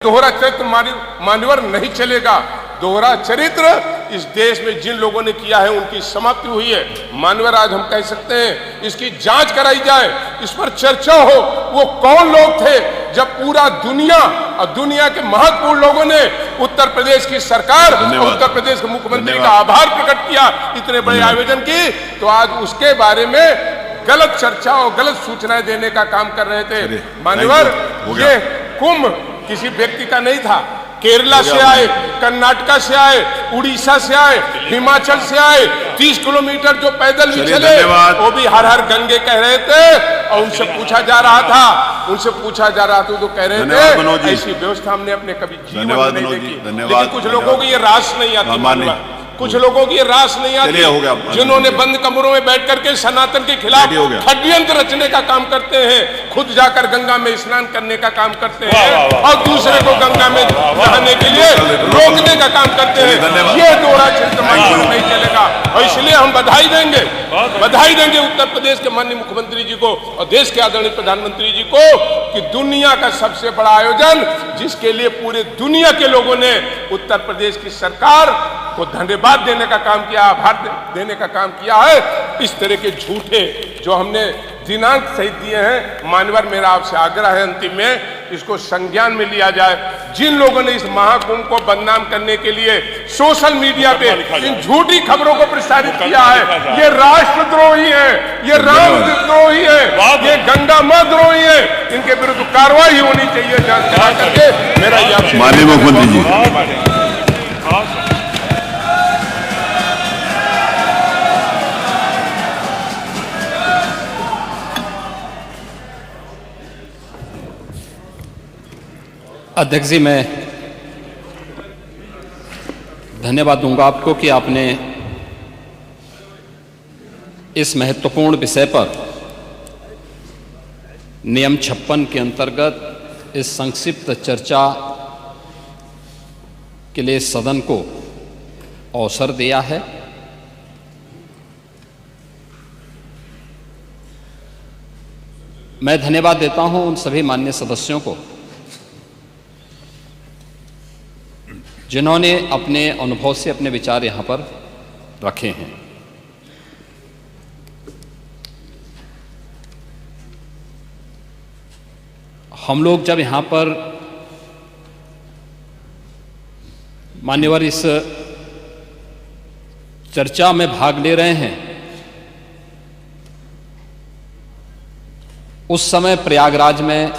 दोहरा चरित्र मान्यवर नहीं चलेगा। दोहरा चरित्र इस देश में जिन लोगों ने किया है उनकी समाप्ति हुई है। मान्यवर आज हम कह सकते हैं इसकी जांच कराई जाए, इस पर चर्चा हो। वो कौन लोग थे जब पूरा दुनिया और दुनिया के महत्वपूर्ण लोगों ने उत्तर प्रदेश की सरकार और उत्तर प्रदेश के मुख्यमंत्री का आभार प्रकट किया इतने बड़े आयोजन की, तो आज उसके बारे में गलत चर्चा और गलत सूचनाएं देने का काम कर रहे थे। मान्यवर ये कुंभ किसी व्यक्ति का नहीं था। केरला से आए, कर्नाटका से आए, उड़ीसा से आए, हिमाचल से आए, 30 किलोमीटर जो पैदल भी चले वो भी हर हर गंगे कह रहे थे। और उनसे पूछा जा रहा था तो कह रहे थे ऐसी व्यवस्था हमने अपने कभी जीवन में नहीं देखी। लेकिन कुछ लोगों को ये रास नहीं आती, कुछ लोगों की रास नहीं आती, जिन्होंने बंद कमरों में बैठ करके सनातन के खिलाफ षड्यंत्र रचने का काम करते हैं, खुद जाकर गंगा में स्नान करने का काम करते हैं और दूसरे को गंगा में नहाने के लिए रोकने का काम करते हैं। ये दोहरा चरित्र मान्यवर नहीं चलेगा। और इसलिए हम बधाई देंगे उत्तर प्रदेश के माननीय मुख्यमंत्री जी को और देश के आदरणीय प्रधानमंत्री जी को कि दुनिया का सबसे बड़ा आयोजन जिसके लिए पूरे दुनिया के लोगों ने उत्तर प्रदेश की सरकार को धन्यवाद देने का काम किया, आभार देने का काम किया है। इस तरह के झूठे जो हमने दिनांक सहित दिए हैं, मान्यवर मेरा आपसे आग्रह है अंतिम में इसको संज्ञान में लिया जाए। जिन लोगों ने इस महाकुंभ को बदनाम करने के लिए सोशल मीडिया पे इन झूठी खबरों को प्रसारित किया है, ये राष्ट्रद्रोही है, ये रामद्रोही है, ये गंगा मां द्रोही है। इनके विरुद्ध कार्रवाई होनी चाहिए जांच करा करके। मेरा यह माननीय मुख्यमंत्री जी। अध्यक्ष जी, मैं धन्यवाद दूंगा आपको कि आपने इस महत्वपूर्ण विषय पर नियम 56 के अंतर्गत इस संक्षिप्त चर्चा के लिए सदन को अवसर दिया है। मैं धन्यवाद देता हूं उन सभी माननीय सदस्यों को जिन्होंने अपने अनुभव से अपने विचार यहां पर रखे हैं। हम लोग जब यहां पर मान्यवर इस चर्चा में भाग ले रहे हैं, उस समय प्रयागराज में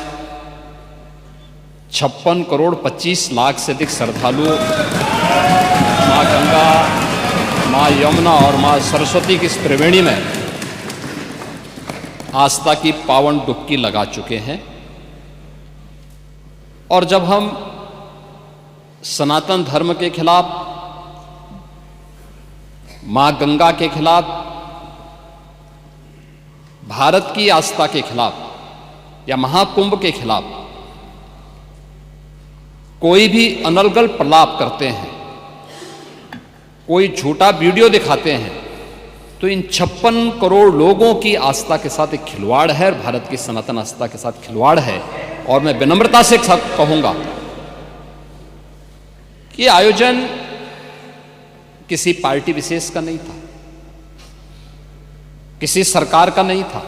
56 करोड़ 25 लाख से अधिक श्रद्धालु मां गंगा, मां यमुना और मां सरस्वती की इस त्रिवेणी में आस्था की पावन डुबकी लगा चुके हैं। और जब हम सनातन धर्म के खिलाफ, मां गंगा के खिलाफ, भारत की आस्था के खिलाफ या महाकुंभ के खिलाफ कोई भी अनर्गल प्रलाप करते हैं, कोई झूठा वीडियो दिखाते हैं, तो इन 56 करोड़ लोगों की आस्था के साथ एक खिलवाड़ है, भारत की सनातन आस्था के साथ खिलवाड़ है। और मैं विनम्रता से कहूंगा कि आयोजन किसी पार्टी विशेष का नहीं था, किसी सरकार का नहीं था।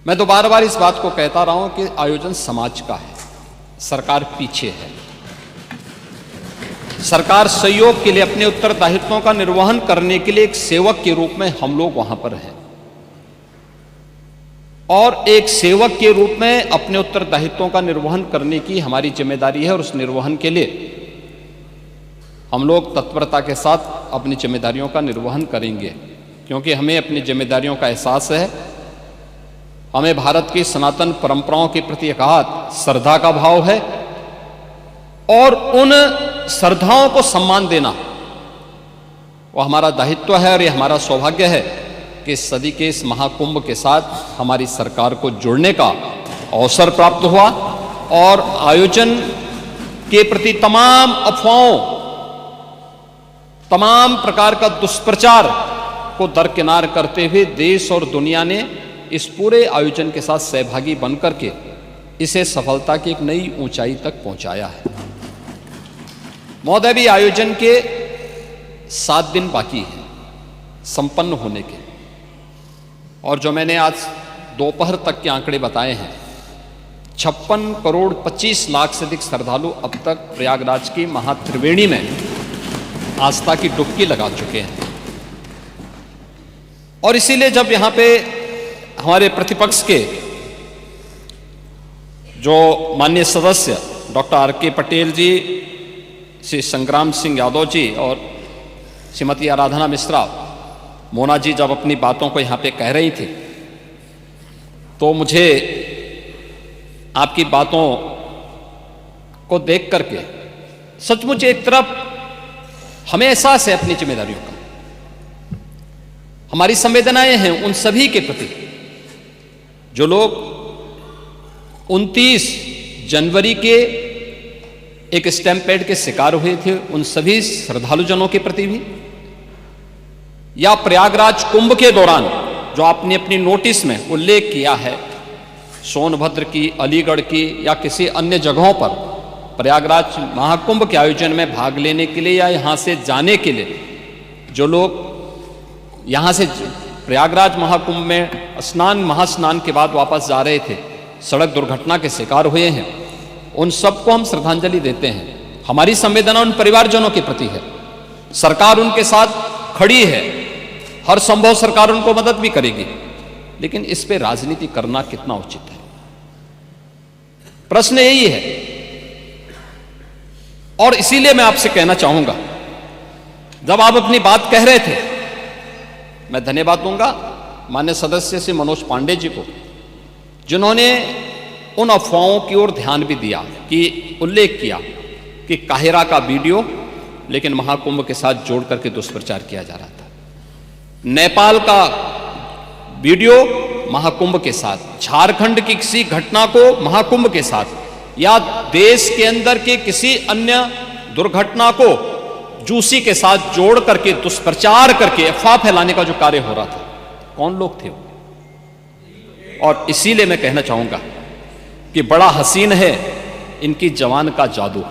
मैं तो बार बार इस बात को कहता रहा हूं कि आयोजन समाज का है, सरकार पीछे है। सरकार सहयोग के लिए, अपने उत्तरदायित्वों का निर्वहन करने के लिए एक सेवक के रूप में हम लोग वहां पर हैं, और एक सेवक के रूप में अपने उत्तरदायित्वों का निर्वहन करने की हमारी जिम्मेदारी है। और उस निर्वहन के लिए हम लोग तत्परता के साथ अपनी जिम्मेदारियों का निर्वहन करेंगे, क्योंकि हमें अपनी जिम्मेदारियों का एहसास है। हमें भारत की सनातन परंपराओं के प्रति अगाध श्रद्धा का भाव है, और उन श्रद्धाओं को सम्मान देना वो हमारा दायित्व है। और ये हमारा सौभाग्य है कि इस सदी के इस महाकुंभ के साथ हमारी सरकार को जुड़ने का अवसर प्राप्त हुआ, और आयोजन के प्रति तमाम अफवाहों, तमाम प्रकार का दुष्प्रचार को दरकिनार करते हुए देश और दुनिया ने इस पूरे आयोजन के साथ सहभागी बनकर के इसे सफलता की एक नई ऊंचाई तक पहुंचाया है। महोदय, भी आयोजन के 7 दिन बाकी हैं संपन्न होने के, और जो मैंने आज दोपहर तक के आंकड़े बताए हैं, 56 करोड़ 25 लाख से अधिक श्रद्धालु अब तक प्रयागराज की महात्रिवेणी में आस्था की डुबकी लगा चुके हैं। और इसीलिए जब यहाँ पे हमारे प्रतिपक्ष के जो माननीय सदस्य डॉक्टर R.K. पटेल जी, श्री संग्राम सिंह यादव जी और श्रीमती आराधना मिश्रा, मोना जी जब अपनी बातों को यहाँ पे कह रही थी, तो मुझे आपकी बातों को देख करके सचमुच एक तरफ हमें एहसास है अपनी जिम्मेदारियों का, हमारी संवेदनाएं हैं उन सभी के प्रति जो लोग 29 जनवरी के एक स्टैम्पेड के शिकार हुए थे, उन सभी श्रद्धालुजनों के प्रति भी, या प्रयागराज कुंभ के दौरान जो आपने अपनी नोटिस में उल्लेख किया है, सोनभद्र की, अलीगढ़ की या किसी अन्य जगहों पर प्रयागराज महाकुंभ के आयोजन में भाग लेने के लिए या यहाँ से जाने के लिए जो लोग यहाँ से प्रयागराज महाकुंभ में महास्नान के बाद वापस जा रहे थे, सड़क दुर्घटना के शिकार हुए हैं, उन सबको हम श्रद्धांजलि देते हैं। हमारी संवेदना उन परिवारजनों के प्रति है। सरकार उनके साथ खड़ी है, हर संभव सरकार उनको मदद भी करेगी, लेकिन इस पे राजनीति करना कितना उचित है, प्रश्न यही है। और इसीलिए मैं आपसे कहना चाहूंगा, जब आप अपनी बात कह रहे थे, मैं धन्यवाद दूंगा माननीय सदस्य श्री मनोज पांडे जी को, जिन्होंने उन अफवाहों की ओर ध्यान भी दिया, कि उल्लेख किया कि काहिरा का वीडियो लेकिन महाकुंभ के साथ जोड़ करके दुष्प्रचार किया जा रहा था, नेपाल का वीडियो महाकुंभ के साथ, झारखंड की किसी घटना को महाकुंभ के साथ, या देश के अंदर के किसी अन्य दुर्घटना को जूसी के साथ जोड़ करके दुष्प्रचार करके अफवाह फैलाने का जो कार्य हो रहा था, कौन लोग थे वो? और इसीलिए मैं कहना चाहूंगा कि बड़ा हसीन है इनकी जवान का जादू,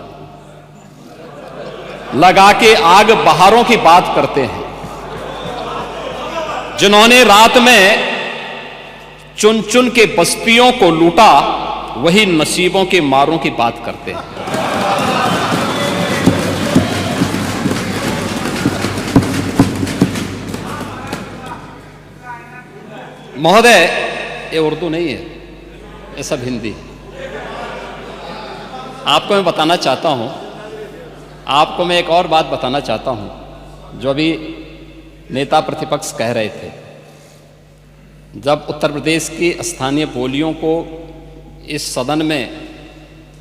लगा के आग बहारों की बात करते हैं, जिन्होंने रात में चुन चुन के बस्तियों को लूटा, वही नसीबों के मारों की बात करते हैं। महोदय, ये उर्दू नहीं है, ये सब हिंदी। आपको मैं बताना चाहता हूं, आपको मैं एक और बात बताना चाहता हूं, जो अभी नेता प्रतिपक्ष कह रहे थे, जब उत्तर प्रदेश की स्थानीय बोलियों को इस सदन में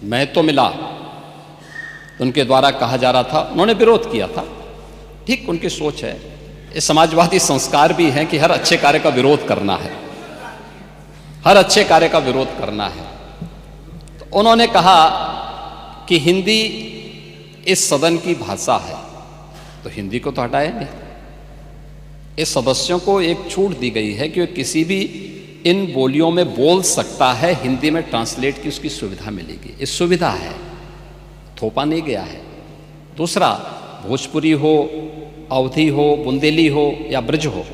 महत्व मिला, उनके द्वारा कहा जा रहा था, उन्होंने विरोध किया था, ठीक उनकी सोच है, ये समाजवादी संस्कार भी है कि हर अच्छे कार्य का विरोध करना है, हर अच्छे कार्य का विरोध करना है। तो उन्होंने कहा कि हिंदी इस सदन की भाषा है, तो हिंदी को तो हटाए नहीं। इस सदस्यों को एक छूट दी गई है कि किसी भी इन बोलियों में बोल सकता है, हिंदी में ट्रांसलेट की उसकी सुविधा मिलेगी, ये सुविधा है, थोपा नहीं गया है। दूसरा, भोजपुरी हो, अवधी हो, बुंदेली हो या ब्रज हो,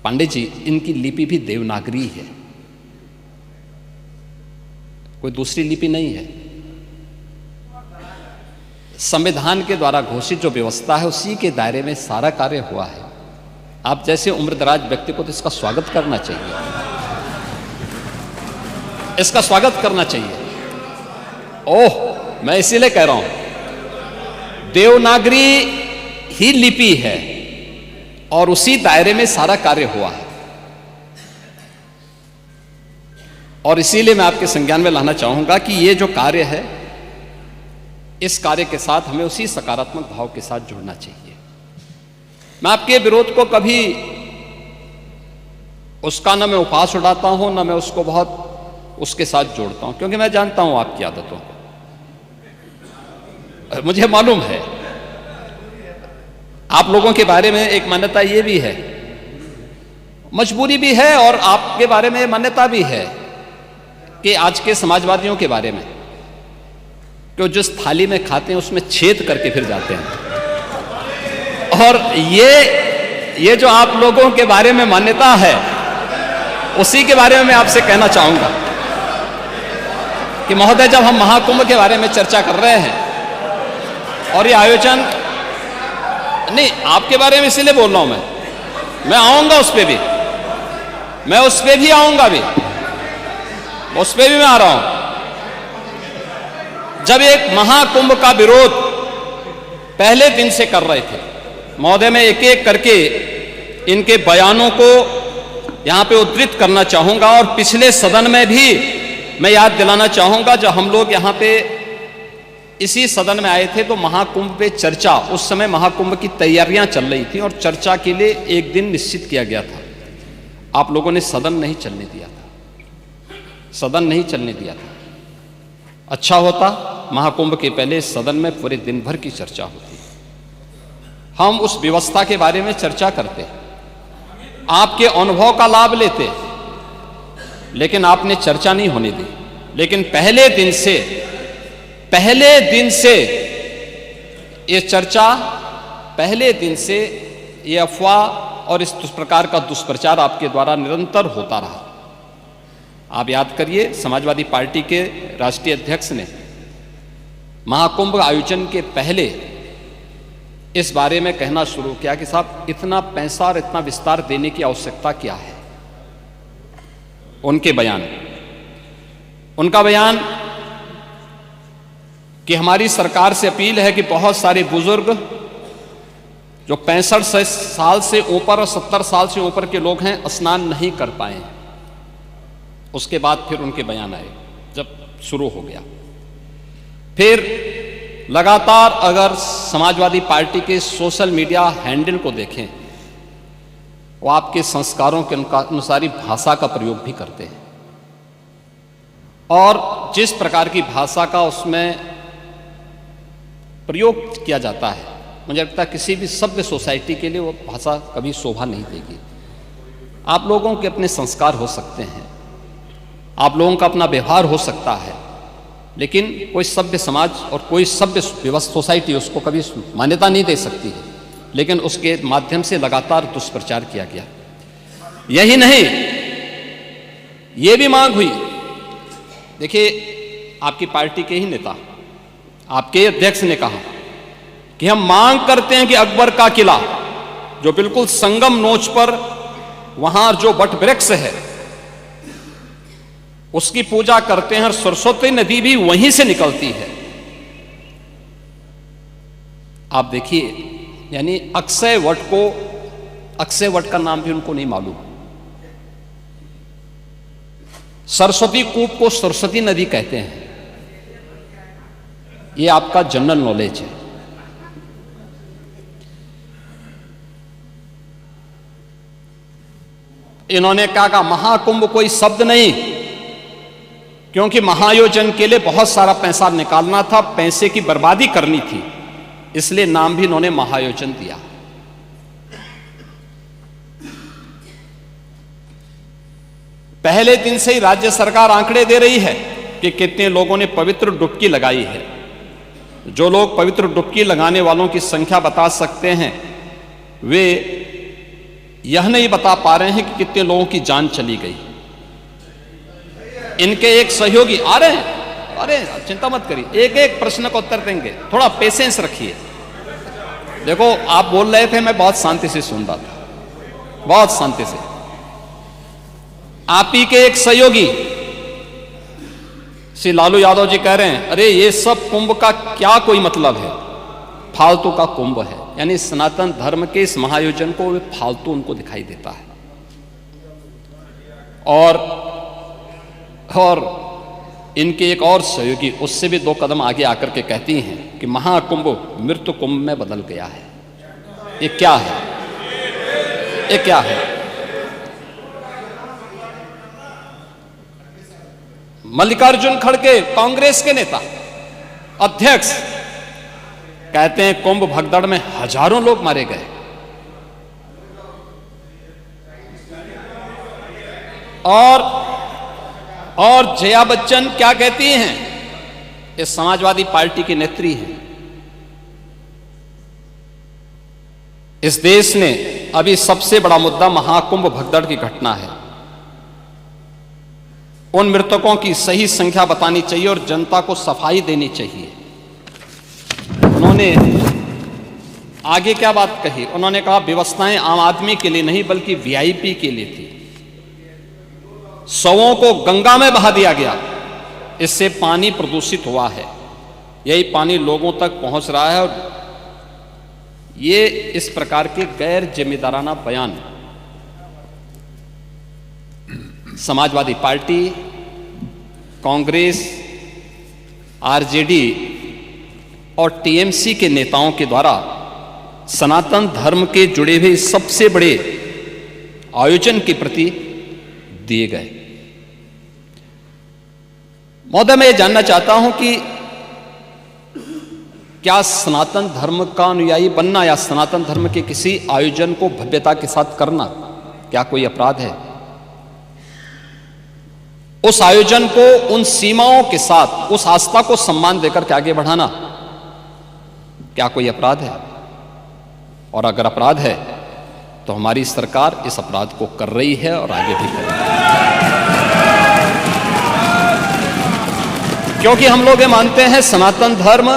पांडे जी इनकी लिपि भी देवनागरी है, कोई दूसरी लिपि नहीं है। संविधान के द्वारा घोषित जो व्यवस्था है उसी के दायरे में सारा कार्य हुआ है। आप जैसे उम्रदराज व्यक्ति को तो इसका स्वागत करना चाहिए, इसका स्वागत करना चाहिए। ओह, मैं इसीलिए कह रहा हूं, देवनागरी ही लिपि है और उसी दायरे में सारा कार्य हुआ है, और इसीलिए मैं आपके संज्ञान में लाना चाहूंगा कि ये जो कार्य है, इस कार्य के साथ हमें उसी सकारात्मक भाव के साथ जुड़ना चाहिए। मैं आपके विरोध को कभी उसका न मैं उपहास उड़ाता हूं, न मैं उसको बहुत उसके साथ जोड़ता हूं, क्योंकि मैं जानता हूं आपकी आदतों को, मुझे मालूम है। आप लोगों के बारे में एक मान्यता ये भी है, मजबूरी भी है, और आपके बारे में मान्यता भी है कि आज के समाजवादियों के बारे में कि जिस थाली में खाते हैं उसमें छेद करके फिर जाते हैं। और ये जो आप लोगों के बारे में मान्यता है, उसी के बारे में मैं आपसे कहना चाहूंगा कि महोदय, जब हम महाकुंभ के बारे में चर्चा कर रहे हैं और ये आयोजन, नहीं आपके बारे में इसीलिए बोल रहा हूं मैं आऊंगा उस पे भी, मैं उस पे भी आऊंगा भी, उस पे भी मैं आ रहा हूं। जब एक महाकुंभ का विरोध पहले दिन से कर रहे थे महोदय, मैं एक एक करके इनके बयानों को यहां पे उद्धृत करना चाहूंगा और पिछले सदन में भी मैं याद दिलाना चाहूंगा, जब हम लोग यहां पे इसी सदन में आए थे तो महाकुंभ पे चर्चा, उस समय महाकुंभ की तैयारियां चल रही थी और चर्चा के लिए एक दिन निश्चित किया गया था। आप लोगों ने सदन नहीं चलने दिया था, सदन नहीं चलने दिया था। अच्छा होता महाकुंभ के पहले सदन में पूरे दिन भर की चर्चा होती, हम उस व्यवस्था के बारे में चर्चा करते, आपके अनुभव का लाभ लेते, लेकिन आपने चर्चा नहीं होने दी। लेकिन पहले दिन से ये चर्चा, पहले दिन से ये अफवाह और इस प्रकार का दुष्प्रचार आपके द्वारा निरंतर होता रहा। आप याद करिए, समाजवादी पार्टी के राष्ट्रीय अध्यक्ष ने महाकुंभ आयोजन के पहले इस बारे में कहना शुरू किया कि साहब, इतना पैसा और इतना विस्तार देने की आवश्यकता क्या है। उनका बयान कि हमारी सरकार से अपील है कि बहुत सारे बुजुर्ग जो 65 साल से ऊपर और 70 साल से ऊपर के लोग हैं, स्नान नहीं कर पाए हैं। उसके बाद फिर उनके बयान आए, जब शुरू हो गया। फिर लगातार अगर समाजवादी पार्टी के सोशल मीडिया हैंडल को देखें, वो आपके संस्कारों के अनुसार भाषा का प्रयोग भी करते हैं, और जिस प्रकार की भाषा का उसमें प्रयोग किया जाता है, मुझे लगता है किसी भी सभ्य सोसाइटी के लिए वो भाषा कभी शोभा नहीं देगी। आप लोगों के अपने संस्कार हो सकते हैं, आप लोगों का अपना व्यवहार हो सकता है, लेकिन कोई सभ्य समाज और कोई सभ्य व्यवस्था सोसाइटी उसको कभी मान्यता नहीं दे सकती है। लेकिन उसके माध्यम से लगातार दुष्प्रचार किया गया। यही नहीं, ये भी मांग हुई। देखिए, आपकी पार्टी के ही नेता, आपके अध्यक्ष ने कहा कि हम मांग करते हैं कि अकबर का किला, जो बिल्कुल संगम नोच पर वहां जो वट वृक्ष है, उसकी पूजा करते हैं और सरस्वती नदी भी वहीं से निकलती है। आप देखिए, यानी अक्षय वट का नाम भी उनको नहीं मालूम। सरस्वती कूप को सरस्वती नदी कहते हैं। ये आपका जनरल नॉलेज है। इन्होंने कहा महाकुंभ कोई शब्द नहीं, क्योंकि महाआयोजन के लिए बहुत सारा पैसा निकालना था, पैसे की बर्बादी करनी थी, इसलिए नाम भी इन्होंने महाआयोजन दिया। पहले दिन से ही राज्य सरकार आंकड़े दे रही है कि कितने लोगों ने पवित्र डुबकी लगाई है। जो लोग पवित्र डुबकी लगाने वालों की संख्या बता सकते हैं, वे यह नहीं बता पा रहे हैं कि कितने लोगों की जान चली गई। इनके एक सहयोगी आ रहे हैं, अरे चिंता मत करिए, एक एक प्रश्न का उत्तर देंगे, थोड़ा पेशेंस रखिए। देखो, आप बोल रहे थे, मैं बहुत शांति से सुन रहा था, बहुत शांति से। आप ही के एक सहयोगी श्री लालू यादव जी कह रहे हैं, अरे ये सब कुंभ का क्या कोई मतलब है, फालतू का कुंभ है। यानी सनातन धर्म के इस महाआयोजन को वे फालतू उनको दिखाई देता है। और इनके एक और सहयोगी उससे भी 2 कदम आगे आकर के कहती हैं कि महाकुंभ मृत्यु कुंभ में बदल गया है। ये क्या है? ये क्या है? मल्लिकार्जुन खड़गे, कांग्रेस के नेता, अध्यक्ष, कहते हैं कुंभ भगदड़ में हजारों लोग मारे गए। और और जया बच्चन क्या कहती हैं? ये समाजवादी पार्टी की नेत्री हैं। इस देश ने अभी सबसे बड़ा मुद्दा महाकुंभ भगदड़ की घटना है। उन मृतकों की सही संख्या बतानी चाहिए और जनता को सफाई देनी चाहिए। उन्होंने आगे क्या बात कही? उन्होंने कहा व्यवस्थाएं आम आदमी के लिए नहीं बल्कि वीआईपी के लिए थी। शवों को गंगा में बहा दिया गया, इससे पानी प्रदूषित हुआ है। यही पानी लोगों तक पहुंच रहा है और ये इस प्रकार के गैर जिम्मेदाराना बयान समाजवादी पार्टी, कांग्रेस, आरजेडी और टीएमसी के नेताओं के द्वारा सनातन धर्म के जुड़े हुए सबसे बड़े आयोजन के प्रति दिए गए। महोदय, मैं ये जानना चाहता हूं कि क्या सनातन धर्म का अनुयायी बनना या सनातन धर्म के किसी आयोजन को भव्यता के साथ करना क्या कोई अपराध है? उस आयोजन को उन सीमाओं के साथ उस आस्था को सम्मान देकर के आगे बढ़ाना क्या कोई अपराध है? और अगर अपराध है तो हमारी सरकार इस अपराध को कर रही है और आगे भी करेगी, क्योंकि हम लोग ये मानते हैं सनातन धर्म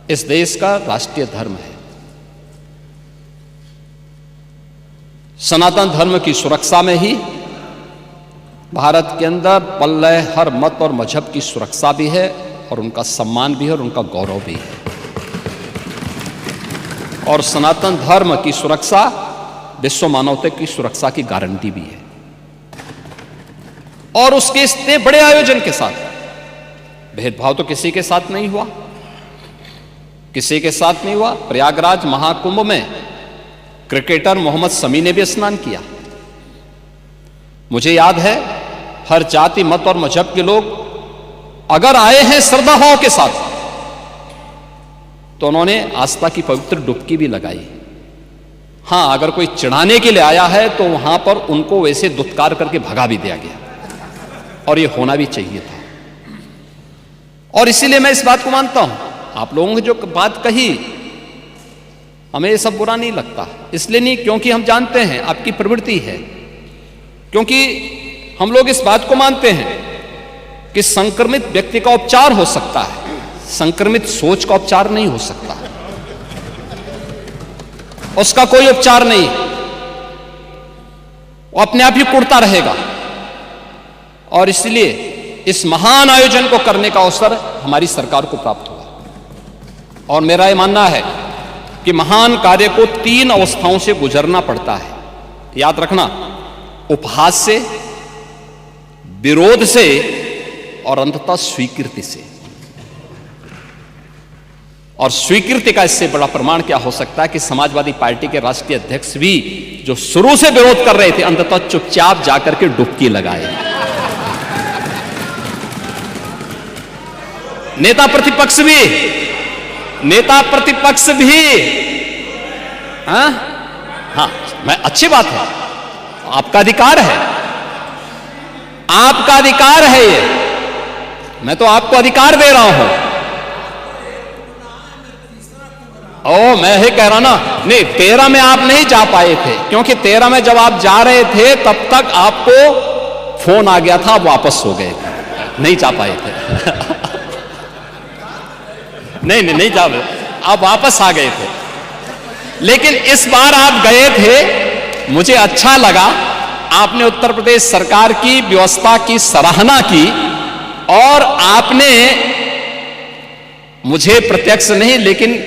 इस देश का राष्ट्रीय धर्म है। सनातन धर्म की सुरक्षा में ही भारत के अंदर पल रहे हर मत और मजहब की सुरक्षा भी है और उनका सम्मान भी है और उनका गौरव भी है। और सनातन धर्म की सुरक्षा विश्व मानवता की सुरक्षा की गारंटी भी है। और उसके इतने बड़े आयोजन के साथ भेदभाव तो किसी के साथ नहीं हुआ, किसी के साथ नहीं हुआ। प्रयागराज महाकुंभ में क्रिकेटर मोहम्मद शमी ने भी स्नान किया। मुझे याद है हर जाति मत और मजहब के लोग अगर आए हैं श्रद्धा भाव के साथ तो उन्होंने आस्था की पवित्र डुबकी भी लगाई। हां, अगर कोई चिढ़ाने के लिए आया है तो वहां पर उनको वैसे दुत्कार करके भगा भी दिया गया और यह होना भी चाहिए था। और इसीलिए मैं इस बात को मानता हूं, आप लोगों ने जो बात कही हमें ये सब बुरा नहीं लगता। इसलिए नहीं क्योंकि हम जानते हैं आपकी प्रवृत्ति है, क्योंकि हम लोग इस बात को मानते हैं कि संक्रमित व्यक्ति का उपचार हो सकता है, संक्रमित सोच का उपचार नहीं हो सकता। उसका कोई उपचार नहीं, वो अपने आप ही कुड़ता रहेगा। और इसलिए इस महान आयोजन को करने का अवसर हमारी सरकार को प्राप्त हुआ। और मेरा यह मानना है कि महान कार्य को 3 अवस्थाओं से गुजरना पड़ता है। याद रखना, उपहास से, विरोध से और अंततः स्वीकृति से। और स्वीकृति का इससे बड़ा प्रमाण क्या हो सकता है कि समाजवादी पार्टी के राष्ट्रीय अध्यक्ष भी जो शुरू से विरोध कर रहे थे अंततः चुपचाप जाकर के डुबकी लगाए। नेता प्रतिपक्ष भी हाँ, मैं अच्छी बात है, आपका अधिकार है, आपका अधिकार है ये, मैं तो आपको अधिकार दे रहा हूं। मैं ही कह रहा ना, नहीं 13 में आप नहीं जा पाए थे, क्योंकि 13 में जब आप जा रहे थे तब तक आपको फोन आ गया था, आप वापस हो गए थे, नहीं जा पाए थे। नहीं जा, आप वापस आ गए थे। लेकिन इस बार आप गए थे, मुझे अच्छा लगा, आपने उत्तर प्रदेश सरकार की व्यवस्था की सराहना की और आपने मुझे प्रत्यक्ष नहीं लेकिन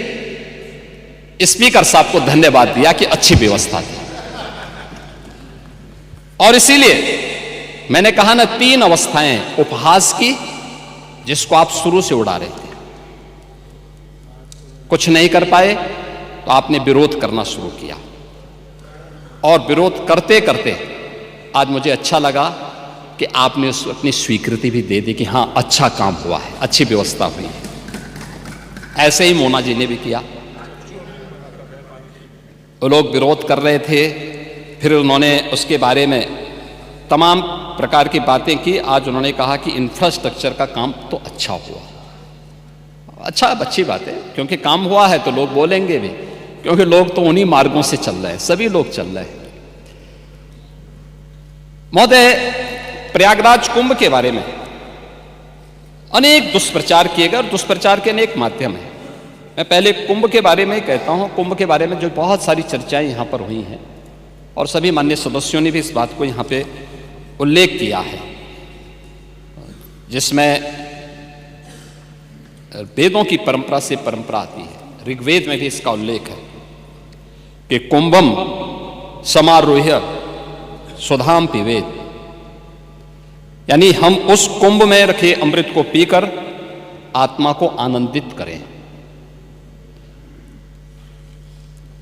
स्पीकर साहब को धन्यवाद दिया कि अच्छी व्यवस्था थी। और इसीलिए मैंने कहा ना, 3 अवस्थाएं उपहास की, जिसको आप शुरू से उड़ा रहे थे, कुछ नहीं कर पाए तो आपने विरोध करना शुरू किया। और विरोध करते करते आज मुझे अच्छा लगा कि आपने अपनी स्वीकृति भी दे दी कि हां अच्छा काम हुआ है, अच्छी व्यवस्था हुई है। ऐसे ही मोना जी ने भी किया। वो लोग विरोध कर रहे थे, फिर उन्होंने उसके बारे में तमाम प्रकार की बातें की। आज उन्होंने कहा कि इंफ्रास्ट्रक्चर का काम तो अच्छा हुआ। अच्छा, अच्छी बात है, क्योंकि काम हुआ है तो लोग बोलेंगे भी, क्योंकि लोग तो उन्हीं मार्गों से चल रहे हैं, सभी लोग चल रहे हैं। महोदय, प्रयागराज कुंभ के बारे में अनेक दुष्प्रचार किए गए और दुष्प्रचार के अनेक माध्यम हैं। मैं पहले कुंभ के बारे में ही कहता हूं। कुंभ के बारे में जो बहुत सारी चर्चाएं यहां पर हुई हैं और सभी माननीय सदस्यों ने भी इस बात को यहां पे उल्लेख किया है, जिसमें वेदों की परंपरा से परंपरा आती है। ऋग्वेद में भी इसका उल्लेख है कि कुंभम समारोह्य सुधाम पिबेत, यानी हम उस कुंभ में रखे अमृत को पीकर आत्मा को आनंदित करें।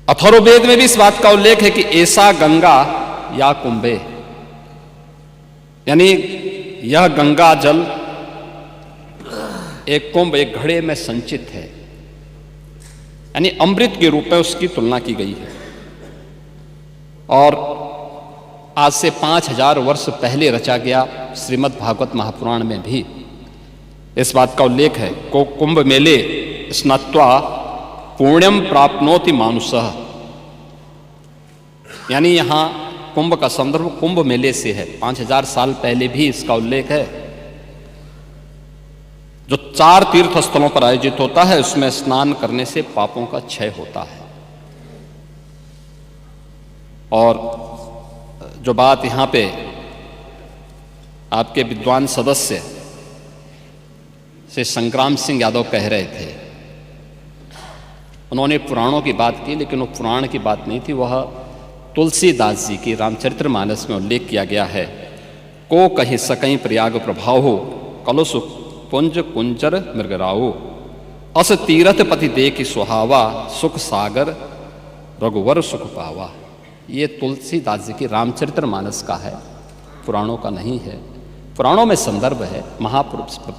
अथर्ववेद में भी इस बात का उल्लेख है कि ऐसा गंगा या कुंभे, यानी यह गंगा जल एक कुंभ, एक घड़े में संचित है, यानी अमृत के रूप में उसकी तुलना की गई है। और आज से 5000 वर्ष पहले रचा गया श्रीमद् भागवत महापुराण में भी इस बात का उल्लेख है को कुंभ मेले स्नात्वा पुण्यम प्राप्नोति मानुषः, यानी यहां कुंभ का संदर्भ कुंभ मेले से है। 5000 साल पहले भी इसका उल्लेख है। जो 4 तीर्थ स्थलों पर आयोजित होता है उसमें स्नान करने से पापों का क्षय होता है। और जो बात यहां पे आपके विद्वान सदस्य से संग्राम सिंह यादव कह रहे थे, उन्होंने पुराणों की बात की, लेकिन वो पुराण की बात नहीं थी, वह तुलसीदास जी की रामचरितमानस में उल्लेख किया गया है। को कहीं सकहीं प्रयाग प्रभाव हो, कलुष पुंज कुंजर मृगराओ, अस तीरथ पति दे की सुहावा, सुख सागर रघुवर सुख पावा। ये तुलसीदास जी की रामचरितमानस का है, पुराणों का नहीं है। पुराणों में संदर्भ है,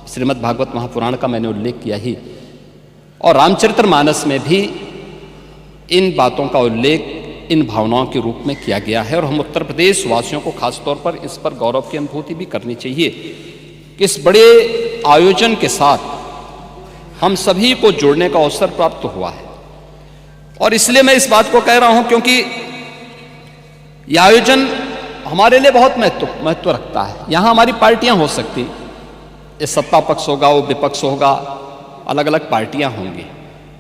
श्रीमद् भागवत महापुराण का मैंने उल्लेख किया ही, और रामचरितमानस में भी इन बातों का उल्लेख इन भावनाओं के रूप में किया गया है। और हम उत्तर प्रदेश वासियों को खासतौर पर इस पर गौरव की अनुभूति भी करनी चाहिए कि इस बड़े आयोजन के साथ हम सभी को जुड़ने का अवसर प्राप्त हुआ है। और इसलिए मैं इस बात को कह रहा हूं क्योंकि यह आयोजन हमारे लिए बहुत महत्व रखता है। यहां हमारी पार्टियां हो सकती, ये सत्ता पक्ष होगा, वो विपक्ष होगा, अलग अलग पार्टियां होंगी।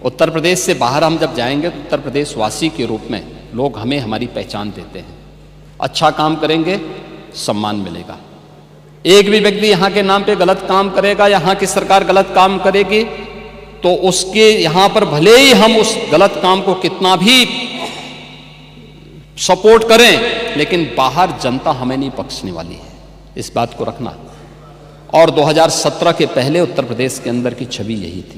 उत्तर प्रदेश से बाहर हम जब जाएंगे तो उत्तर प्रदेश वासी के रूप में लोग हमें हमारी पहचान देते हैं। अच्छा काम करेंगे, सम्मान मिलेगा। एक भी व्यक्ति यहां के नाम पे गलत काम करेगा, यहां की सरकार गलत काम करेगी, तो उसके यहां पर भले ही हम उस गलत काम को कितना भी सपोर्ट करें, लेकिन बाहर जनता हमें नहीं बख्शने वाली है, इस बात को रखना। और 2017 के पहले उत्तर प्रदेश के अंदर की छवि यही थी।